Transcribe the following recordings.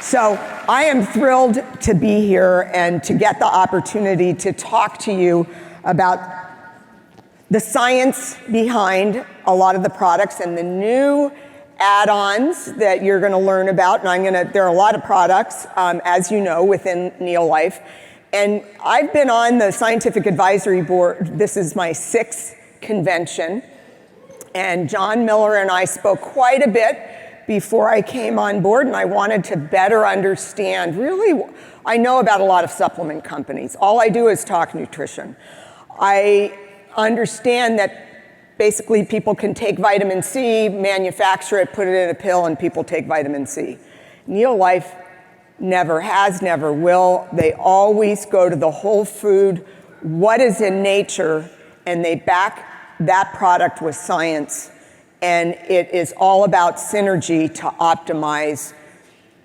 So I am thrilled to be here and to get the opportunity to talk to you about the science behind a lot of the products and the new add-ons that you're going to learn about. And there are a lot of products, as you know, within NeoLife. And I've been on the scientific advisory board. This is my 6th convention. And John Miller and I spoke quite a bit before I came on board, and I wanted to better understand, really, I know about a lot of supplement companies. All I do is talk nutrition. I understand that basically people can take vitamin C, manufacture it, put it in a pill, and people take vitamin C. NeoLife never has, never will. They always go to the whole food, what is in nature, and they back that product with science. And it is all about synergy to optimize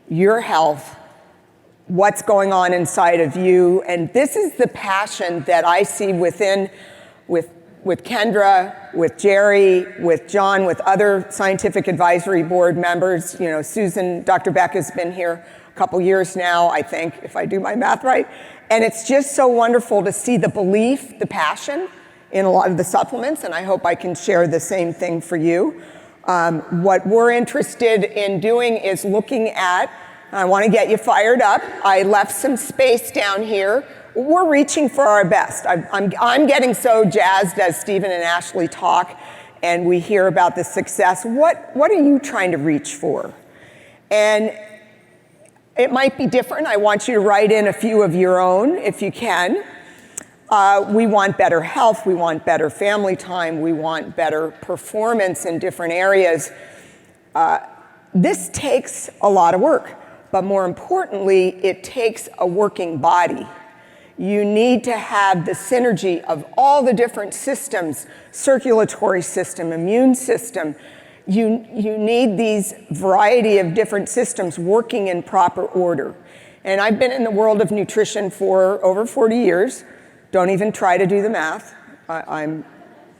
your health, what's going on inside of you. And this is the passion that I see with Kendra, with Jerry, with John, with other scientific advisory board members. You know, Susan, Dr. Beck has been here a couple years now, I think, if I do my math right. And it's just so wonderful to see the belief, the passion in a lot of the supplements, and I hope I can share the same thing for you. What we're interested in doing is looking at, I want to get you fired up. I left some space down here. We're reaching for our best. I'm getting so jazzed as Stephen and Ashley talk and we hear about the success. What are you trying to reach for? And it might be different. I want you to write in a few of your own if you can. We want better health, we want better family time, we want better performance in different areas. This takes a lot of work, but more importantly, it takes a working body. You need to have the synergy of all the different systems, circulatory system, immune system. You need these variety of different systems working in proper order. And I've been in the world of nutrition for over 40 years. Don't even try to do the math. I'm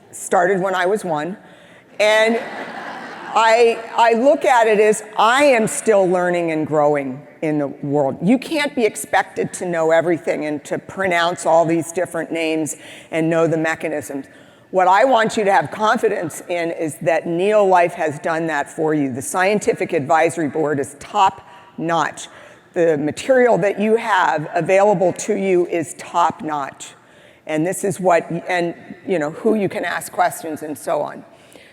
started when I was 1. And I look at it as I am still learning and growing in the world. You can't be expected to know everything and to pronounce all these different names and know the mechanisms. What I want you to have confidence in is that NeoLife has done that for you. The scientific advisory board is top notch. The material that you have available to you is top notch. And this is what, and you know, who you can ask questions and so on.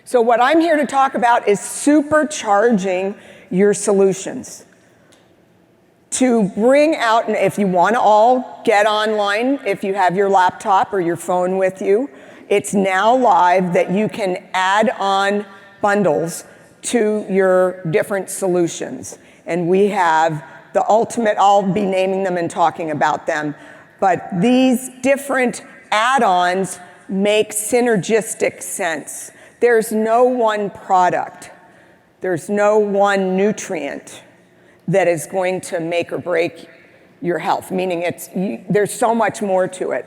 So what I'm here to talk about is supercharging your solutions. To bring out, and if you want to all get online, if you have your laptop or your phone with you, it's now live that you can add on bundles to your different solutions. And we have the ultimate, I'll be naming them and talking about them. But these different add-ons make synergistic sense. There's no one product, there's no one nutrient that is going to make or break your health, meaning there's so much more to it.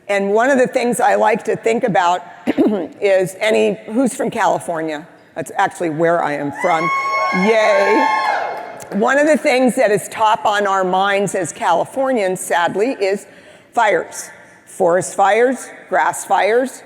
And one of the things I like to think about is who's from California? That's actually where I am from. Yay. One of the things that is top on our minds as Californians, sadly, is fires. Forest fires, grass fires.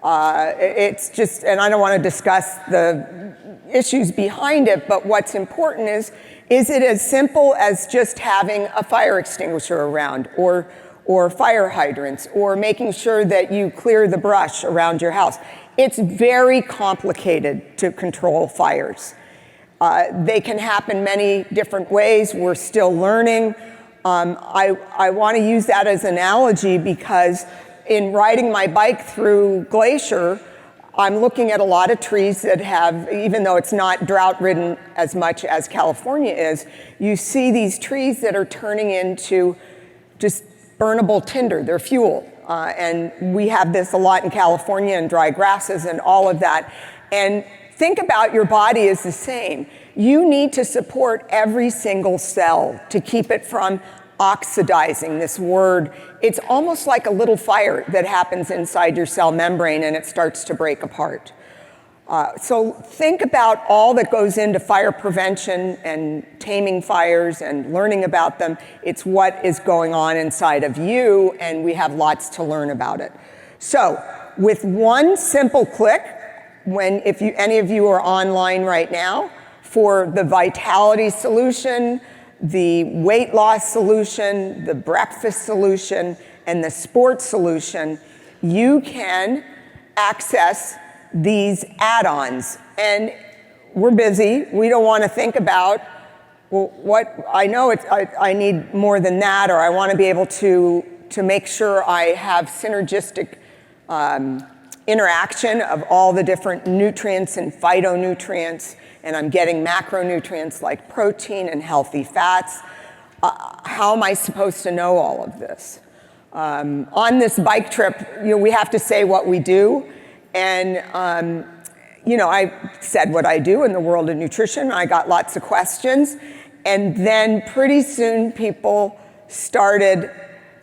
It's just, and I don't want to discuss the issues behind it, but what's important is it as simple as just having a fire extinguisher around, or fire hydrants, or making sure that you clear the brush around your house? It's very complicated to control fires. They can happen many different ways. We're still learning. I want to use that as an analogy because in riding my bike through Glacier, I'm looking at a lot of trees that have, even though it's not drought-ridden as much as California is, you see these trees that are turning into just burnable tinder. They're fuel. And we have this a lot in California and dry grasses and all of that. And think about your body as the same. You need to support every single cell to keep it from oxidizing, this word. It's almost like a little fire that happens inside your cell membrane and it starts to break apart. So think about all that goes into fire prevention and taming fires and learning about them. It's what is going on inside of you, and we have lots to learn about it. So with one simple click, if any of you are online right now, for the vitality solution, the weight loss solution, the breakfast solution, and the sports solution, you can access these add-ons. And we're busy. We don't want to think about, well, I need more than that, or I want to be able to make sure I have synergistic interaction of all the different nutrients and phytonutrients, and I'm getting macronutrients like protein and healthy fats. How am I supposed to know all of this? On this bike trip, we have to say what we do. And, I said what I do in the world of nutrition. I got lots of questions. And then pretty soon people started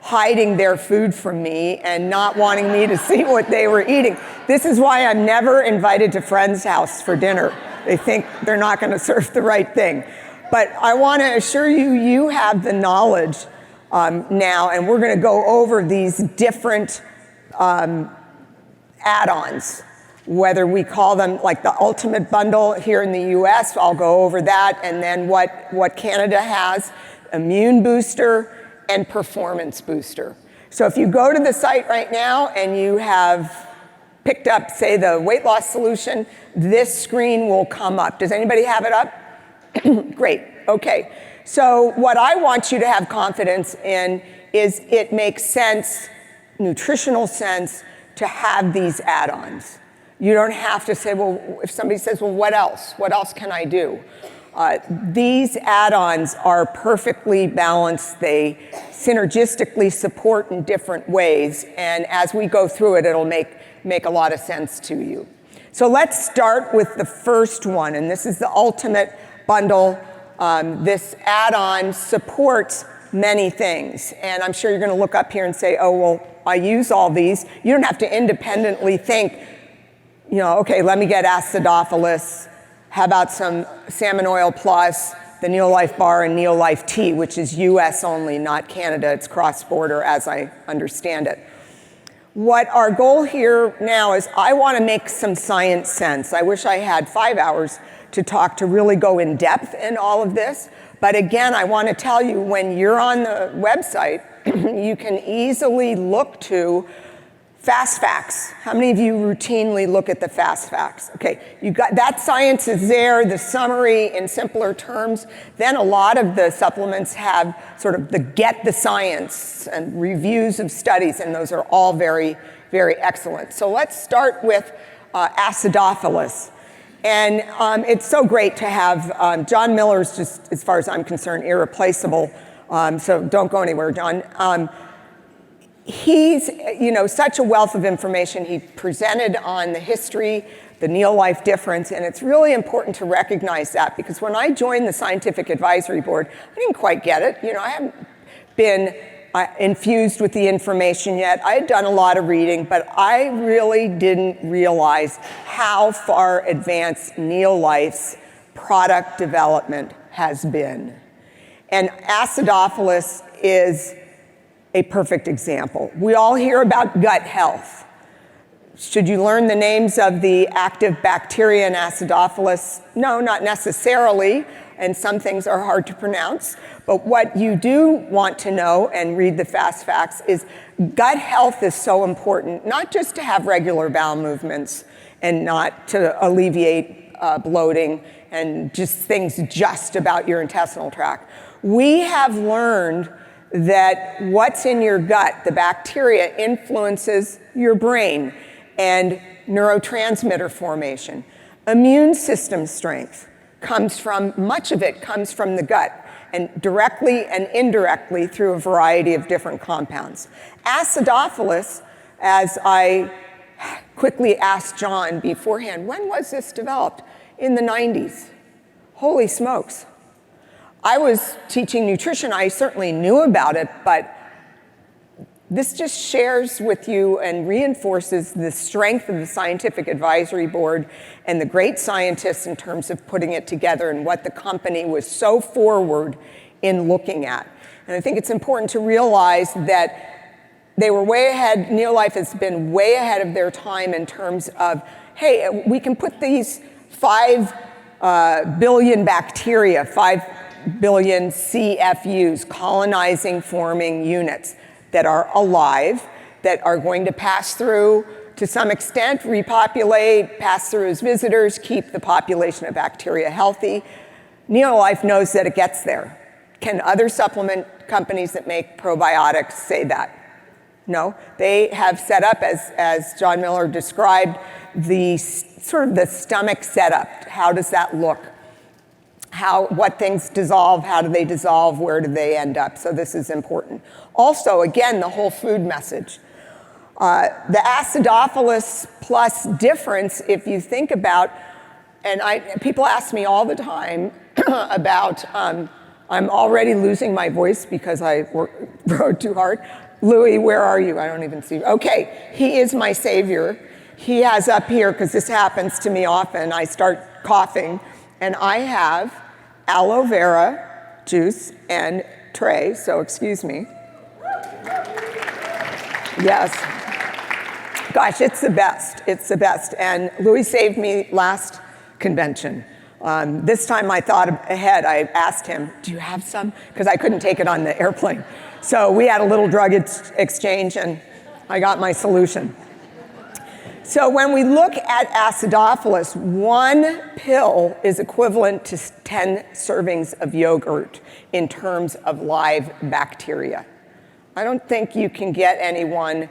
hiding their food from me and not wanting me to see what they were eating. This is why I'm never invited to friends' house for dinner. They think they're not going to serve the right thing. But I want to assure you, you have the knowledge now, and we're going to go over these different add-ons, whether we call them like the ultimate bundle here in the US, I'll go over that, and then what Canada has, immune booster and performance booster. So if you go to the site right now and you have picked up, say, the weight loss solution, this screen will come up. Does anybody have it up? Great, okay. So what I want you to have confidence in is it makes sense, nutritional sense, to have these add-ons. You don't have to say, well, if somebody says, well, what else? What else can I do? These add-ons are perfectly balanced. They synergistically support in different ways. And as we go through it, it'll make a lot of sense to you. So let's start with the first one. And this is the ultimate bundle. This add-on supports many things. And I'm sure you're going to look up here and say, oh, well, I use all these. You don't have to independently think, okay, let me get acidophilus. How about some salmon oil plus, the NeoLife bar and NeoLife tea, which is US only, not Canada. It's cross-border as I understand it. What our goal here now is I want to make some science sense. I wish I had 5 hours to talk to really go in depth in all of this. But again, I want to tell you, when you're on the website, you can easily look to fast facts. How many of you routinely look at the fast facts? Okay, you got that science is there, the summary in simpler terms. Then a lot of the supplements have sort of the get the science and reviews of studies, and those are all very, very excellent. So let's start with acidophilus. And it's so great to have, John Miller's just, as far as I'm concerned, irreplaceable. So don't go anywhere, John. He's, such a wealth of information. He presented on the history, the NeoLife difference, and it's really important to recognize that, because when I joined the scientific advisory board, I didn't quite get it. I haven't been infused with the information yet. I had done a lot of reading, but I really didn't realize how far advanced NeoLife's product development has been. And acidophilus is a perfect example. We all hear about gut health. Should you learn the names of the active bacteria in acidophilus? No, not necessarily, and some things are hard to pronounce. But what you do want to know and read the fast facts is gut health is so important, not just to have regular bowel movements and not to alleviate bloating and just things just about your intestinal tract. We have learned that what's in your gut, the bacteria, influences your brain and neurotransmitter formation. Immune system strength much of it comes from the gut, and directly and indirectly through a variety of different compounds. Acidophilus, as I quickly asked John beforehand, when was this developed? In the 90s. Holy smokes. I was teaching nutrition. I certainly knew about it, but this just shares with you and reinforces the strength of the scientific advisory board and the great scientists in terms of putting it together and what the company was so forward in looking at. And I think it's important to realize that they were way ahead. NeoLife has been way ahead of their time in terms of, hey, we can put these 5 billion bacteria, 5 billion CFUs, colonizing forming units that are alive, that are going to pass through to some extent, repopulate, pass through as visitors, keep the population of bacteria healthy. NeoLife knows that it gets there. Can other supplement companies that make probiotics say that? No, they have set up, as John Miller described, the sort of the stomach setup. How does that look? What things dissolve, how do they dissolve, where do they end up? So this is important. Also, again, the whole food message. The acidophilus plus difference, if you think about, and people ask me all the time about, I'm already losing my voice because I rode too hard. Louis, where are you? I don't even see you. Okay, he is my savior. He has up here, because this happens to me often, I start coughing, and I have aloe vera juice and tray, so excuse me. Yes. Gosh, it's the best. It's the best. And Louis saved me last convention. This time I thought ahead. I asked him, do you have some? Because I couldn't take it on the airplane. So we had a little drug exchange, and I got my solution. So when we look at acidophilus, 1 pill is equivalent to 10 servings of yogurt in terms of live bacteria. I don't think you can get anyone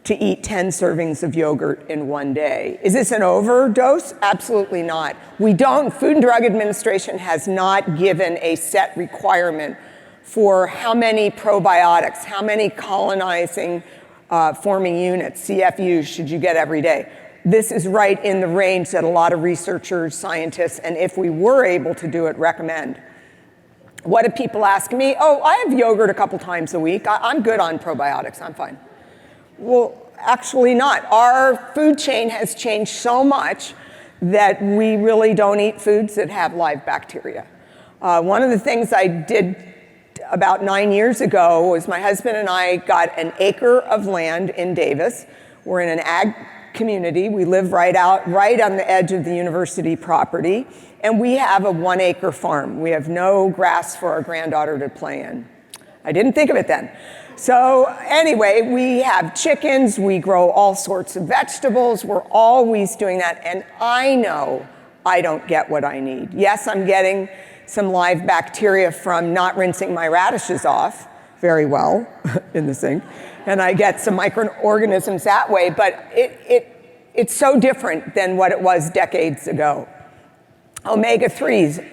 to eat 10 servings of yogurt in one day. Is this an overdose? Absolutely not. Food and Drug Administration has not given a set requirement for how many probiotics, how many colonizing forming units, CFUs, should you get every day. This is right in the range that a lot of researchers, scientists, and if we were able to do it, recommend. What do people ask me? Oh, I have yogurt a couple times a week. I'm good on probiotics, I'm fine. Well, actually not. Our food chain has changed so much that we really don't eat foods that have live bacteria. One of the things I did about 9 years ago was my husband and I got an acre of land in Davis. We're in an ag community. We live right on the edge of the university property, and we have a 1 acre farm. We have no grass for our granddaughter to play in. I didn't think of it then. So anyway, we have chickens, we grow all sorts of vegetables, we're always doing that, and I know I don't get what I need. Yes, I'm getting some live bacteria from not rinsing my radishes off very well in the sink, and I get some microorganisms that way, but it's so different than what it was decades ago. Omega-3s.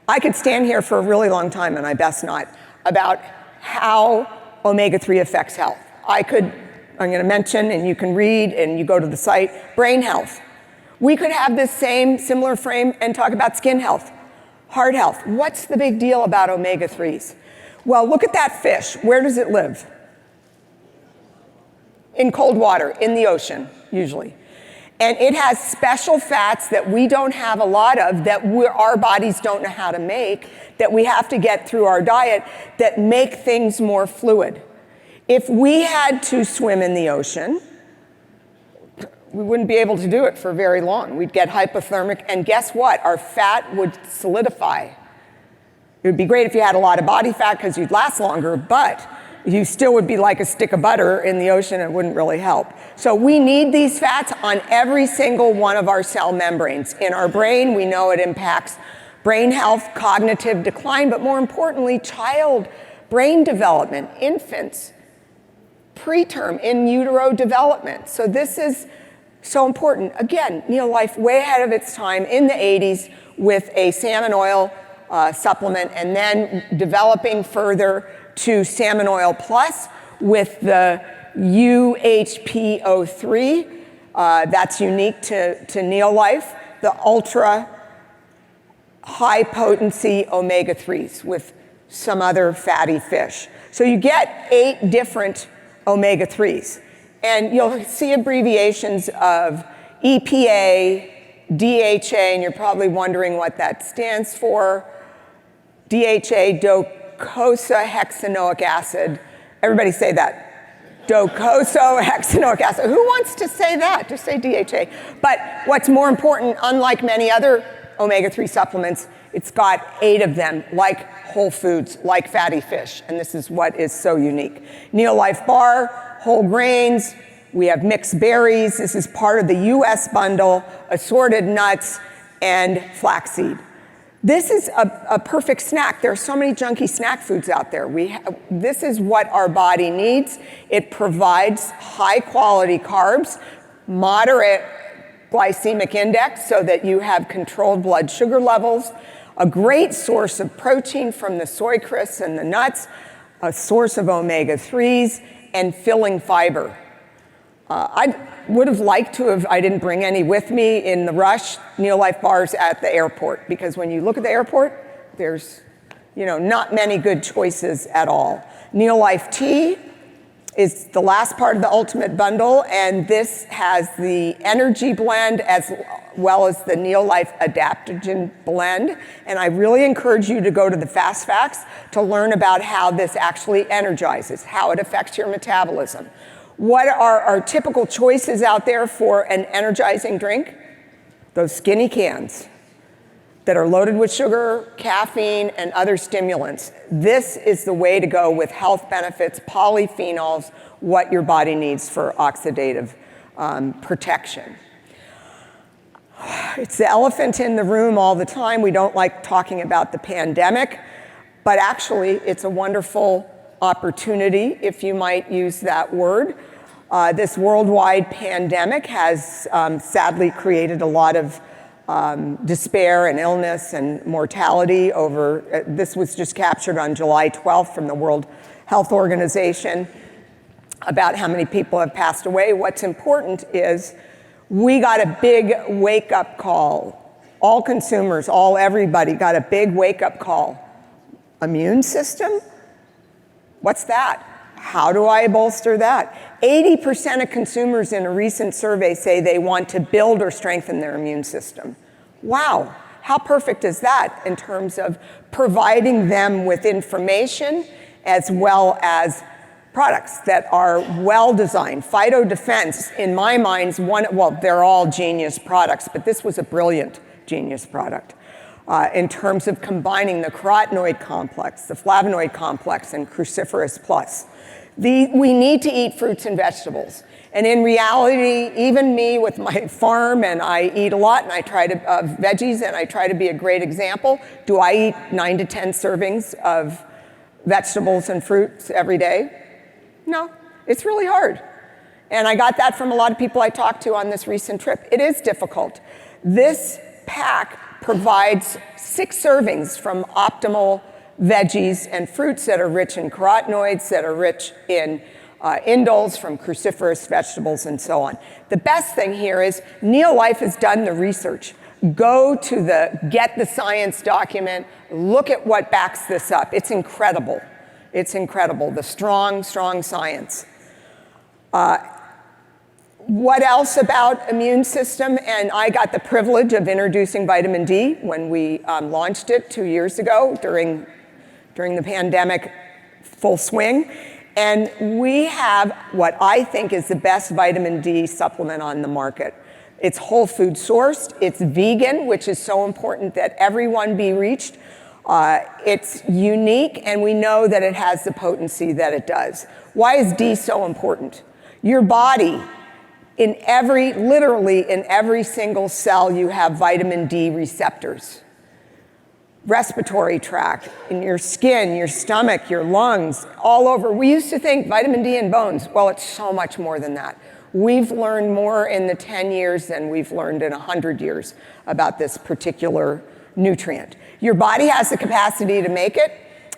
I could stand here for a really long time, and I best not, about how omega-3 affects health. I'm going to mention, and you can read, and you go to the site, brain health. We could have this similar frame and talk about skin health, heart health. What's the big deal about omega-3s? Well, look at that fish. Where does it live? In cold water, in the ocean, usually. And it has special fats that we don't have a lot of, that our bodies don't know how to make, that we have to get through our diet, that make things more fluid. If we had to swim in the ocean, we wouldn't be able to do it for very long. We'd get hypothermic, and guess what? Our fat would solidify. It would be great if you had a lot of body fat because you'd last longer, but you still would be like a stick of butter in the ocean. It wouldn't really help. So we need these fats on every single one of our cell membranes. In our brain, we know it impacts brain health, cognitive decline, but more importantly, child brain development, infants, preterm, in utero development. So this is so important. Again, NeoLife way ahead of its time in the 80s with a salmon oil supplement, and then developing further to salmon oil plus with the UHP03. That's unique to NeoLife, the ultra high potency omega-3s with some other fatty fish. So you get 8 different omega-3s. And you'll see abbreviations of EPA, DHA, and you're probably wondering what that stands for. DHA, docosahexaenoic acid. Everybody say that. Docosahexaenoic acid. Who wants to say that? Just say DHA. But what's more important, unlike many other omega-3 supplements, it's got 8 of them, like whole foods, like fatty fish, and this is what is so unique. NeoLife bar, whole grains, we have mixed berries. This is part of the US bundle, assorted nuts, and flaxseed. This is a perfect snack. There are so many junky snack foods out there. This is what our body needs. It provides high quality carbs, moderate glycemic index so that you have controlled blood sugar levels, a great source of protein from the soy crisps and the nuts, a source of omega-3s, and filling fiber. I would have liked to have, I didn't bring any with me in the rush, NeoLife bars at the airport, because when you look at the airport, there's not many good choices at all. NeoLife tea is the last part of the ultimate bundle, and this has the energy blend as well as the NeoLife adaptogen blend. And I really encourage you to go to the Fast Facts to learn about how this actually energizes, how it affects your metabolism. What are our typical choices out there for an energizing drink? Those skinny cans that are loaded with sugar, caffeine, and other stimulants. This is the way to go with health benefits, polyphenols, what your body needs for oxidative protection. It's the elephant in the room all the time. We don't like talking about the pandemic, but actually it's a wonderful opportunity, if you might use that word. This worldwide pandemic has sadly created a lot of despair and illness and mortality over, this was just captured on July 12th from the World Health Organization about how many people have passed away. What's important is we got a big wake-up call. All consumers, everybody got a big wake-up call. Immune system? What's that? How do I bolster that? 80% of consumers in a recent survey say they want to build or strengthen their immune system. Wow, how perfect is that in terms of providing them with information as well as products that are well designed. Phytodefense, in my mind, they're all genius products, but this was a brilliant genius product in terms of combining the carotenoid complex, the flavonoid complex, and cruciferous plus. We need to eat fruits and vegetables. And in reality, even me with my farm, and I eat a lot, and I try to, veggies, and I try to be a great example. Do I eat 9 to 10 servings of vegetables and fruits every day? No, it's really hard. And I got that from a lot of people I talked to on this recent trip. It is difficult. This pack provides 6 servings from optimal veggies and fruits that are rich in carotenoids, that are rich in indoles from cruciferous vegetables, and so on. The best thing here is NeoLife has done the research. Go to the Get the Science document, look at what backs this up. It's incredible. It's incredible, the strong, strong science. What else about immune system? And I got the privilege of introducing vitamin D when we launched it 2 years ago during the pandemic full swing. And we have what I think is the best vitamin D supplement on the market. It's whole food sourced, it's vegan, which is so important that everyone be reached. It's unique, and we know that it has the potency that it does. Why is D so important? Your body, literally in every single cell, you have vitamin D receptors. Respiratory tract, in your skin, your stomach, your lungs, all over. We used to think vitamin D in bones. Well, it's so much more than that. We've learned more in the 10 years than we've learned in 100 years about this particular nutrient. Your body has the capacity to make it.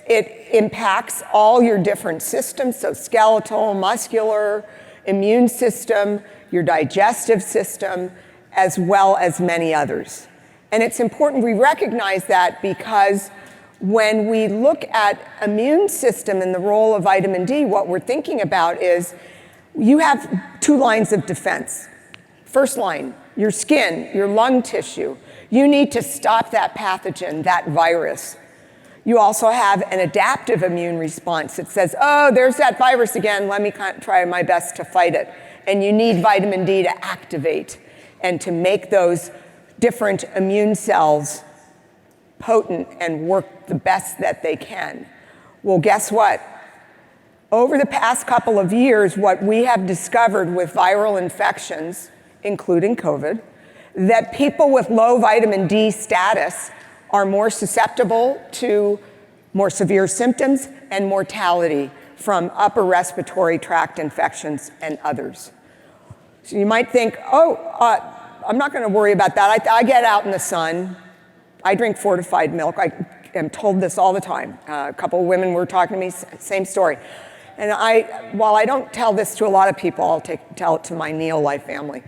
It impacts all your different systems, so skeletal, muscular, immune system, your digestive system, as well as many others. And it's important we recognize that because when we look at immune system and the role of vitamin D, what we're thinking about is you have 2 lines of defense. First line, your skin, your lung tissue. You need to stop that pathogen, that virus. You also have an adaptive immune response that says, oh, there's that virus again, let me try my best to fight it. And you need vitamin D to activate and to make those different immune cells potent and work the best that they can. Well, guess what? Over the past couple of years, what we have discovered with viral infections, including COVID, that people with low vitamin D status are more susceptible to more severe symptoms and mortality from upper respiratory tract infections and others. So you might think, I'm not going to worry about that. I get out in the sun. I drink fortified milk. I am told this all the time. A couple of women were talking to me, same story. And while I don't tell this to a lot of people, I'll tell it to my NeoLife family.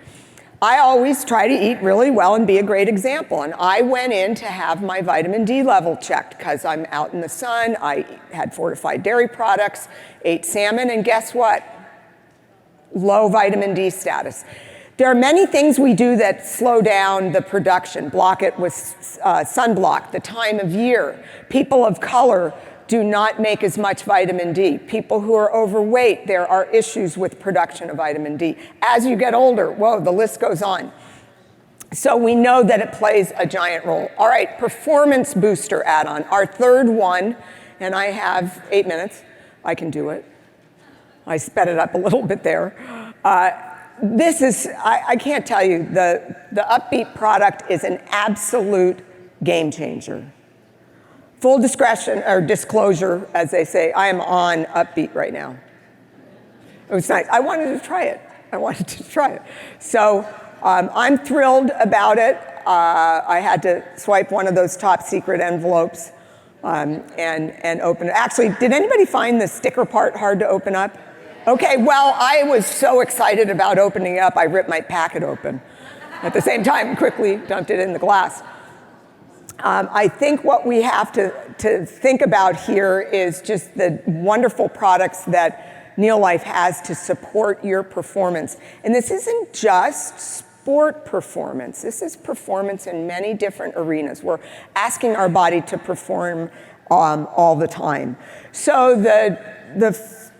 I always try to eat really well and be a great example. And I went in to have my vitamin D level checked because I'm out in the sun. I had fortified dairy products, ate salmon, and guess what? Low vitamin D status. There are many things we do that slow down the production, block it with sunblock, the time of year. People of color do not make as much vitamin D. People who are overweight, there are issues with production of vitamin D. As you get older, whoa, the list goes on. So we know that it plays a giant role. All right, performance booster add-on, our third one, and I have 8 minutes. I can do it. I sped it up a little bit there. This is, I can't tell you, the Upbeat product is an absolute game changer. Full discretion, or disclosure, as they say, I am on Upbeat right now. It was nice. I wanted to try it. So I'm thrilled about it. I had to swipe one of those top secret envelopes and open it. Actually, did anybody find the sticker part hard to open up? Okay, well, I was so excited about opening it up, I ripped my packet open. At the same time, quickly dumped it in the glass. I think what we have to think about here is just the wonderful products that NeoLife has to support your performance. And this isn't just sport performance. This is performance in many different arenas. We're asking our body to perform all the time. So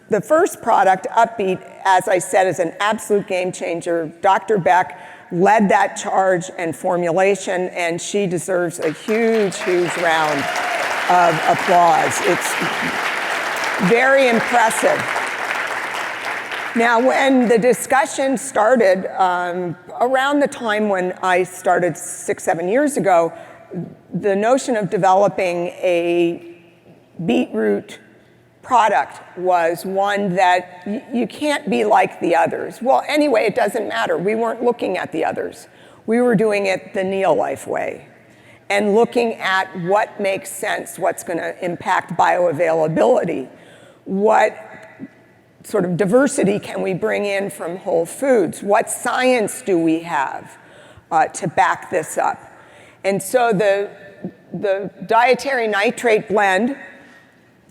the first product, Upbeat, as I said, is an absolute game changer. Dr. Beck led that charge and formulation, and she deserves a huge, huge round of applause. It's very impressive. Now, when the discussion started, around the time when I started 6-7 years ago, the notion of developing a beetroot product was one that you can't be like the others. Well, anyway, it doesn't matter. We weren't looking at the others. We were doing it the NeoLife way and looking at what makes sense, what's going to impact bioavailability, what sort of diversity can we bring in from whole foods, what science do we have to back this up. And so the dietary nitrate blend,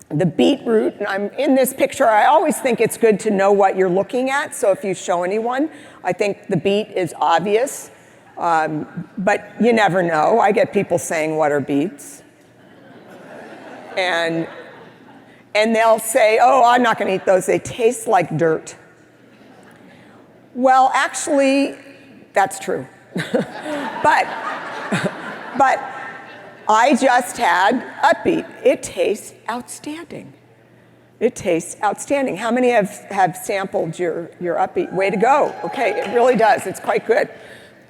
the beetroot, and I'm in this picture, I always think it's good to know what you're looking at, so if you show anyone, I think the beet is obvious, but you never know. I get people saying, what are beets? And they'll say, oh, I'm not gonna eat those, they taste like dirt. Well, actually, that's true. but I just had Upbeat. It tastes outstanding. It tastes outstanding. How many have sampled your Upbeat? Way to go. Okay, it really does. It's quite good.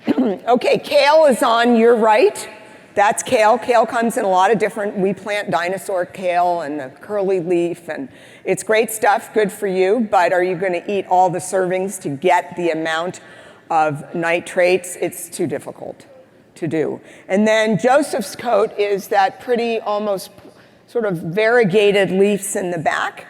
Okay, kale is on your right. That's kale. Kale comes in a lot of different, we plant dinosaur kale and the curly leaf, and it's great stuff, good for you, but are you gonna eat all the servings to get the amount of nitrates? It's too difficult to do. And then Joseph's coat is that pretty almost sort of variegated leaves in the back,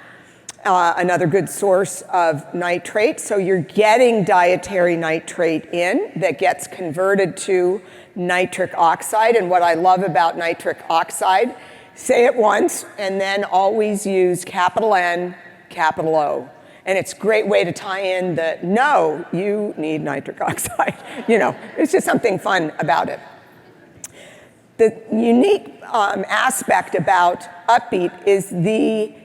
another good source of nitrate. So you're getting dietary nitrate in that gets converted to nitric oxide. And what I love about nitric oxide say it once, and then always use capital N, capital O. And it's a great way to tie in the, no, you need nitric oxide. It's just something fun about it. The unique aspect about Upbeat is the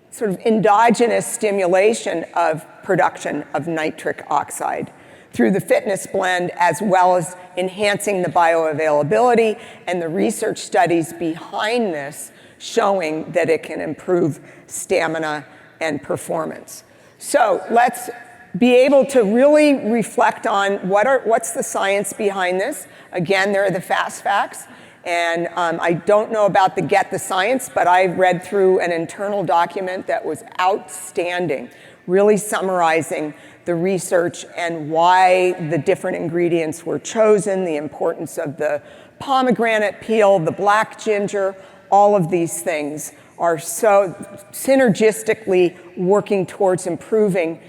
sort of endogenous stimulation of production of nitric oxide through the fitness blend, as well as enhancing the bioavailability and the research studies behind this showing that it can improve stamina and performance. So let's be able to really reflect on what's the science behind this. Again, there are the fast facts. And I don't know about the Get the Science, but I read through an internal document that was outstanding, really summarizing the research and why the different ingredients were chosen, the importance of the pomegranate peel, the black ginger. All of these things are so synergistically working towards improving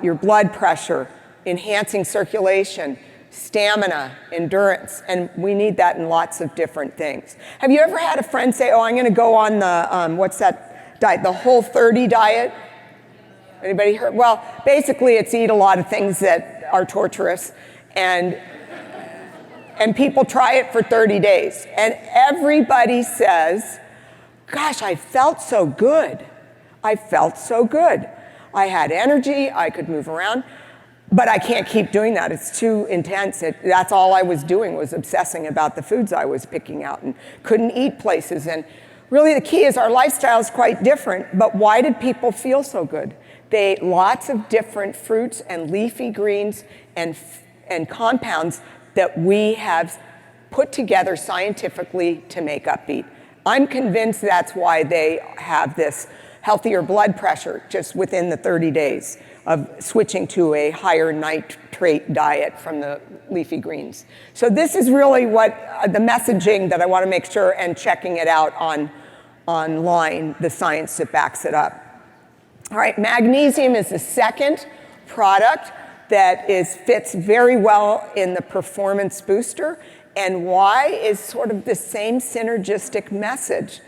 your blood pressure, enhancing circulation, stamina, endurance, and we need that in lots of different things. Have you ever had a friend say, oh, I'm going to go on the, what's that diet, the Whole30 diet? Anybody heard? Well, basically it's eat a lot of things that are torturous, and people try it for 30 days. And everybody says, gosh, I felt so good. I felt so good. I had energy, I could move around. But I can't keep doing that. It's too intense. That's all I was doing, was obsessing about the foods I was picking out and couldn't eat places. And really the key is our lifestyle is quite different, but why did people feel so good? They ate lots of different fruits and leafy greens and compounds that we have put together scientifically to make Upbeat. I'm convinced that's why they have this healthier blood pressure just within the 30 days of switching to a higher nitrate diet from the leafy greens. So this is really what the messaging that I want to make sure, and checking it out online, the science that backs it up. All right, magnesium is the second product that fits very well in the performance booster, and why is sort of the same synergistic message.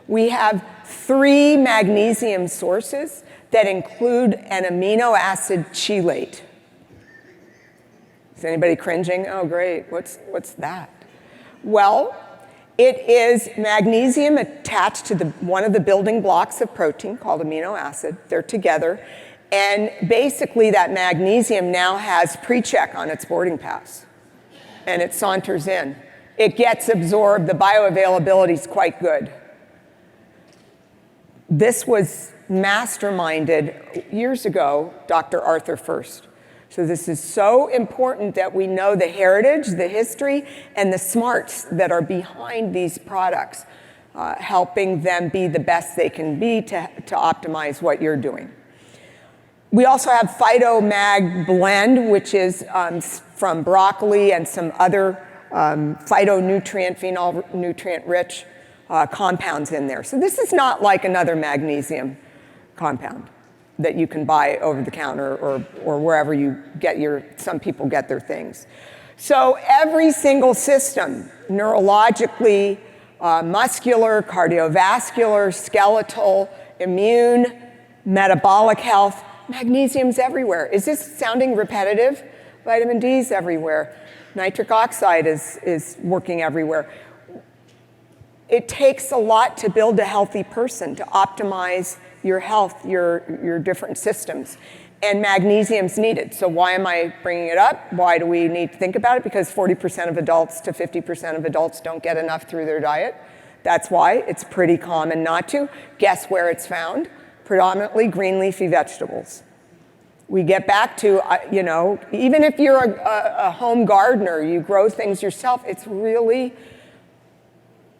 We have 3 magnesium sources that include an amino acid chelate. Is anybody cringing? Oh, great, what's that? Well, it is magnesium attached to one of the building blocks of protein called amino acid. They're together. And basically that magnesium now has pre-check on its boarding pass. And it saunters in. It gets absorbed, the bioavailability is quite good. This was masterminded years ago, Dr. Arthur First. So this is so important that we know the heritage, the history, and the smarts that are behind these products, helping them be the best they can be to optimize what you're doing. We also have Phytomag Blend, which is from broccoli and some other phytonutrient, phenol nutrient-rich compounds in there. So this is not like another magnesium compound that you can buy over the counter or wherever you get some people get their things. So every single system, neurologically, muscular, cardiovascular, skeletal, immune, metabolic health, magnesium's everywhere. Is this sounding repetitive? Vitamin D's everywhere. Nitric oxide is working everywhere. It takes a lot to build a healthy person, to optimize your health, your different systems. And magnesium's needed. So why am I bringing it up? Why do we need to think about it? Because 40% of adults to 50% of adults don't get enough through their diet. That's why it's pretty common not to. Guess where it's found? Predominantly green leafy vegetables. We get back to, even if you're a home gardener, you grow things yourself, it's really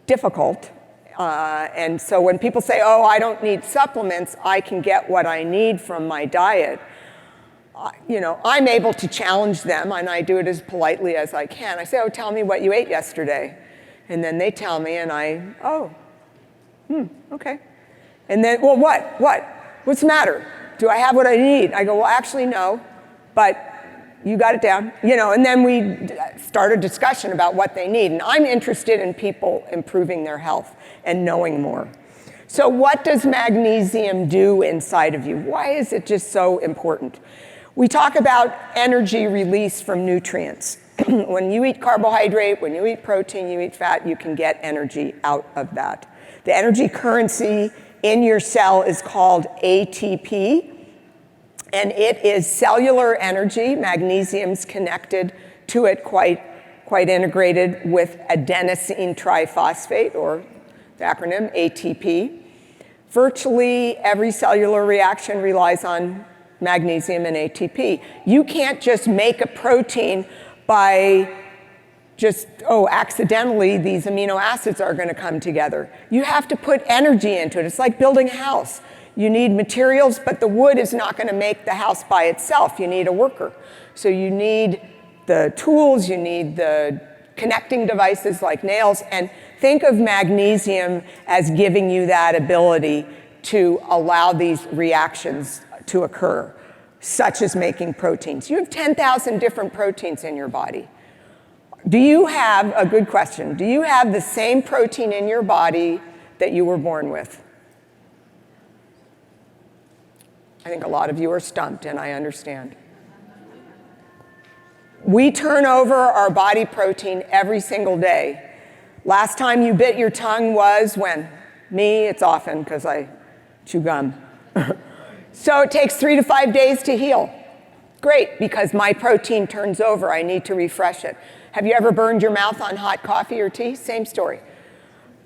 difficult. And so when people say, oh, I don't need supplements, I can get what I need from my diet, I'm able to challenge them, and I do it as politely as I can. I say, oh, tell me what you ate yesterday. And then they tell me, and okay. And then, well, what? What's the matter? Do I have what I need? I go, well, actually, no, but You got it down. And then we start a discussion about what they need. And I'm interested in people improving their health and knowing more. So what does magnesium do inside of you? Why is it just so important? We talk about energy release from nutrients. When you eat carbohydrate, when you eat protein, you eat fat, you can get energy out of that. The energy currency in your cell is called ATP, and it is cellular energy. Magnesium's connected to it quite integrated with adenosine triphosphate, or the acronym ATP. Virtually every cellular reaction relies on magnesium and ATP. You can't just make a protein by just, accidentally these amino acids are going to come together. You have to put energy into it. It's like building a house. You need materials, but the wood is not going to make the house by itself. You need a worker. So you need the tools, you need the connecting devices like nails, and think of magnesium as giving you that ability to allow these reactions to occur, such as making proteins. You have 10,000 different proteins in your body. Do you have, a good question, do you have the same protein in your body that you were born with? I think a lot of you are stumped, and I understand. We turn over our body protein every single day. Last time you bit your tongue was when? Me, it's often, because I chew gum. So it takes 3 to 5 days to heal. Great, because my protein turns over. I need to refresh it. Have you ever burned your mouth on hot coffee or tea? Same story.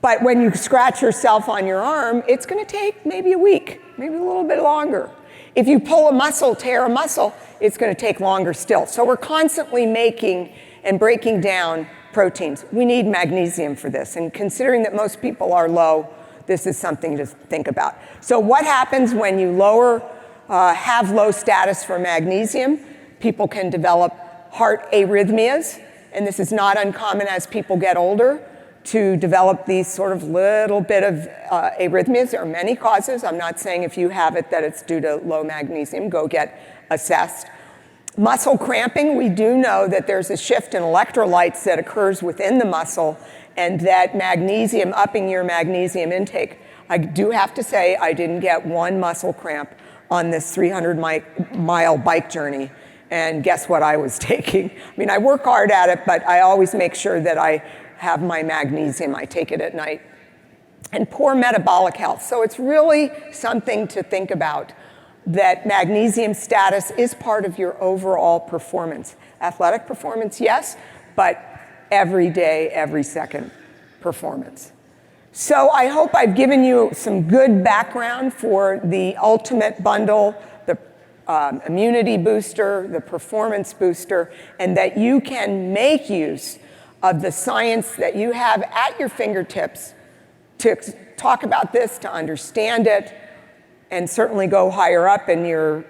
But when you scratch yourself on your arm, it's going to take maybe a week, maybe a little bit longer. If you pull a muscle, tear a muscle, it's going to take longer still. So we're constantly making and breaking down proteins. We need magnesium for this. And considering that most people are low, this is something to think about. So what happens when you have low status for magnesium? People can develop heart arrhythmias, and this is not uncommon as people get older to develop these sort of little bit of arrhythmias. There are many causes. I'm not saying if you have it that it's due to low magnesium. Go get assessed. Muscle cramping, we do know that there's a shift in electrolytes that occurs within the muscle, and that magnesium, upping your magnesium intake. I do have to say I didn't get one muscle cramp on this 300-mile bike journey. And guess what I was taking? I mean, I work hard at it, but I always make sure that I have my magnesium. I take it at night. And poor metabolic health. So it's really something to think about, that magnesium status is part of your overall performance. Athletic performance, yes, but every day, every second performance. So I hope I've given you some good background for the ultimate bundle, the immunity booster, the performance booster, and that you can make use of the science that you have at your fingertips to talk about this, to understand it, and certainly go higher up in your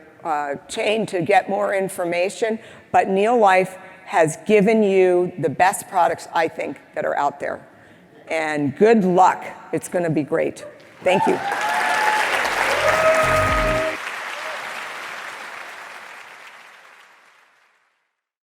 chain to get more information. But NeoLife has given you the best products, I think, that are out there. And good luck. It's going to be great. Thank you.